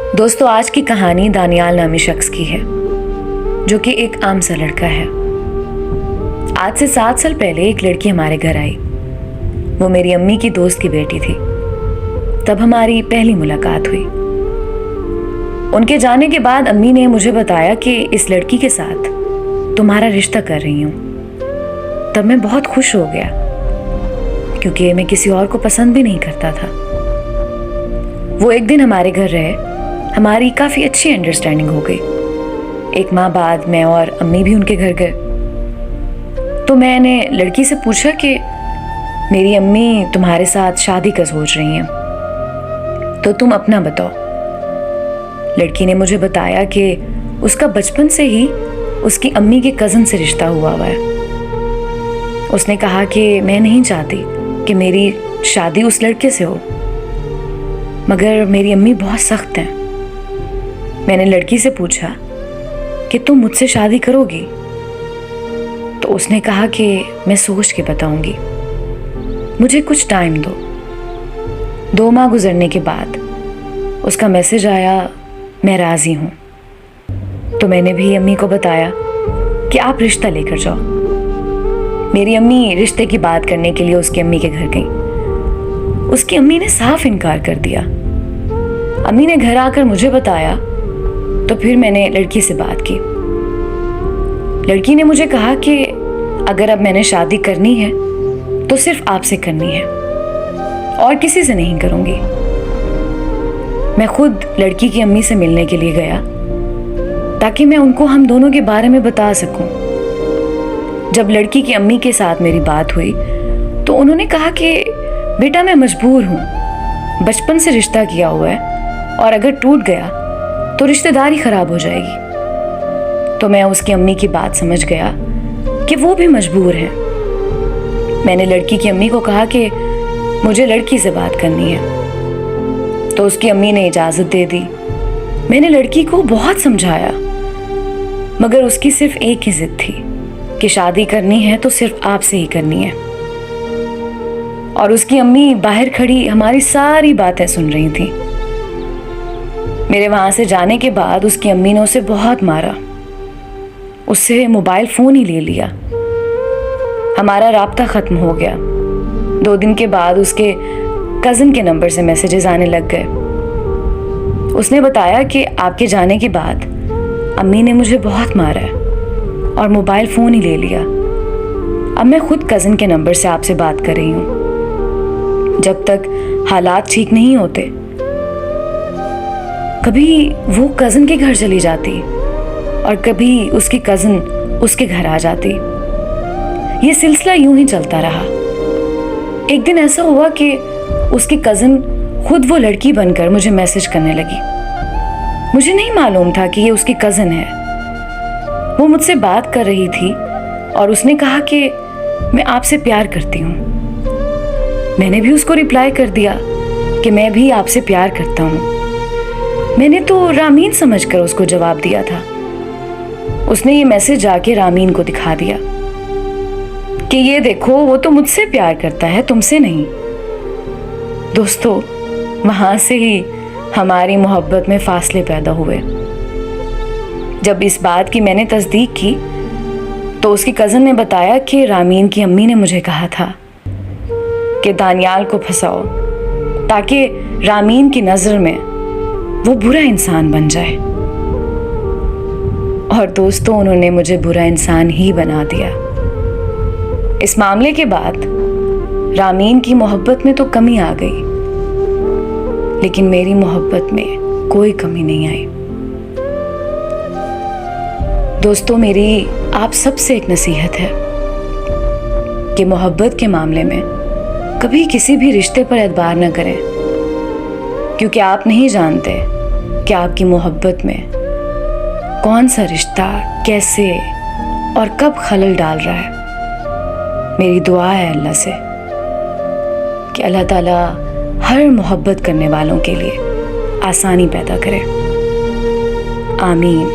दोस्तों, आज की कहानी दानियाल नामी शख्स की है जो कि एक आम सा लड़का है। आज से 7 साल पहले एक लड़की हमारे घर आई। वो मेरी अम्मी की दोस्त की बेटी थी। तब हमारी पहली मुलाकात हुई। उनके जाने के बाद अम्मी ने मुझे बताया कि इस लड़की के साथ तुम्हारा रिश्ता कर रही हूँ। तब मैं बहुत खुश हो गया क्योंकि मैं किसी और को पसंद भी नहीं करता था। वो एक दिन हमारे घर रहे। हमारी काफ़ी अच्छी अंडरस्टैंडिंग हो गई। एक माह बाद मैं और अम्मी भी उनके घर गए। तो मैंने लड़की से पूछा कि मेरी अम्मी तुम्हारे साथ शादी का सोच रही हैं, तो तुम अपना बताओ। लड़की ने मुझे बताया कि उसका बचपन से ही उसकी अम्मी के कज़न से रिश्ता हुआ है। उसने कहा कि मैं नहीं चाहती कि मेरी शादी उस लड़के से हो, मगर मेरी अम्मी बहुत सख्त हैं। मैंने लड़की से पूछा कि तुम मुझसे शादी करोगी? तो उसने कहा कि मैं सोच के बताऊंगी, मुझे कुछ टाइम दो। 2 माह गुजरने के बाद उसका मैसेज आया, मैं राज़ी हूँ। तो मैंने भी अम्मी को बताया कि आप रिश्ता लेकर जाओ। मेरी अम्मी रिश्ते की बात करने के लिए उसकी अम्मी के घर गई। उसकी अम्मी ने साफ इनकार कर दिया। अम्मी ने घर आकर मुझे बताया, तो फिर मैंने लड़की से बात की। लड़की ने मुझे कहा कि अगर अब मैंने शादी करनी है तो सिर्फ आपसे करनी है और किसी से नहीं करूंगी। मैं खुद लड़की की अम्मी से मिलने के लिए गया ताकि मैं उनको हम दोनों के बारे में बता सकूं। जब लड़की की अम्मी के साथ मेरी बात हुई तो उन्होंने कहा कि बेटा, मैं मजबूर हूं, बचपन से रिश्ता किया हुआ है और अगर टूट गया तो रिश्तेदारी खराब हो जाएगी। तो मैं उसकी अम्मी की बात समझ गया कि वो भी मजबूर है। मैंने लड़की की अम्मी को कहा कि मुझे लड़की से बात करनी है। तो उसकी अम्मी ने इजाज़त दे दी। मैंने लड़की को बहुत समझाया, मगर उसकी सिर्फ एक ही जिद थी कि शादी करनी है तो सिर्फ आपसे ही करनी है। और उसकी अम्मी बाहर खड़ी हमारी सारी बातें सुन रही थी। मेरे वहाँ से जाने के बाद उसकी अम्मी ने उसे बहुत मारा, उससे मोबाइल फ़ोन ही ले लिया। हमारा राब्ता ख़त्म हो गया। 2 दिन के बाद उसके कज़न के नंबर से मैसेजेस आने लग गए। उसने बताया कि आपके जाने के बाद अम्मी ने मुझे बहुत मारा है और मोबाइल फ़ोन ही ले लिया। अब मैं खुद कज़न के नंबर से आपसे बात कर रही हूँ। जब तक हालात ठीक नहीं होते, कभी वो कज़न के घर चली जाती और कभी उसकी कज़न उसके घर आ जाती। ये सिलसिला यूं ही चलता रहा। एक दिन ऐसा हुआ कि उसकी कज़न खुद वो लड़की बनकर मुझे मैसेज करने लगी। मुझे नहीं मालूम था कि ये उसकी कज़न है। वो मुझसे बात कर रही थी और उसने कहा कि मैं आपसे प्यार करती हूँ। मैंने भी उसको रिप्लाई कर दिया कि मैं भी आपसे प्यार करता हूँ। मैंने तो रामीन समझकर उसको जवाब दिया था। उसने ये मैसेज जाके रामीन को दिखा दिया कि ये देखो, वो तो मुझसे प्यार करता है, तुमसे नहीं। दोस्तों, वहां से ही हमारी मोहब्बत में फासले पैदा हुए। जब इस बात की मैंने तस्दीक की तो उसकी कज़न ने बताया कि रामीन की अम्मी ने मुझे कहा था कि दानियाल को फंसाओ ताकि रामीन की नज़र में वो बुरा इंसान बन जाए। और दोस्तों, उन्होंने मुझे बुरा इंसान ही बना दिया। इस मामले के बाद रामीन की मोहब्बत में तो कमी आ गई, लेकिन मेरी मोहब्बत में कोई कमी नहीं आई। दोस्तों, मेरी आप सबसे एक नसीहत है कि मोहब्बत के मामले में कभी किसी भी रिश्ते पर एतबार न करें, क्योंकि आप नहीं जानते कि आपकी मोहब्बत में कौन सा रिश्ता कैसे और कब खलल डाल रहा है। मेरी दुआ है अल्लाह से कि अल्लाह ताला हर मोहब्बत करने वालों के लिए आसानी पैदा करे। आमीन।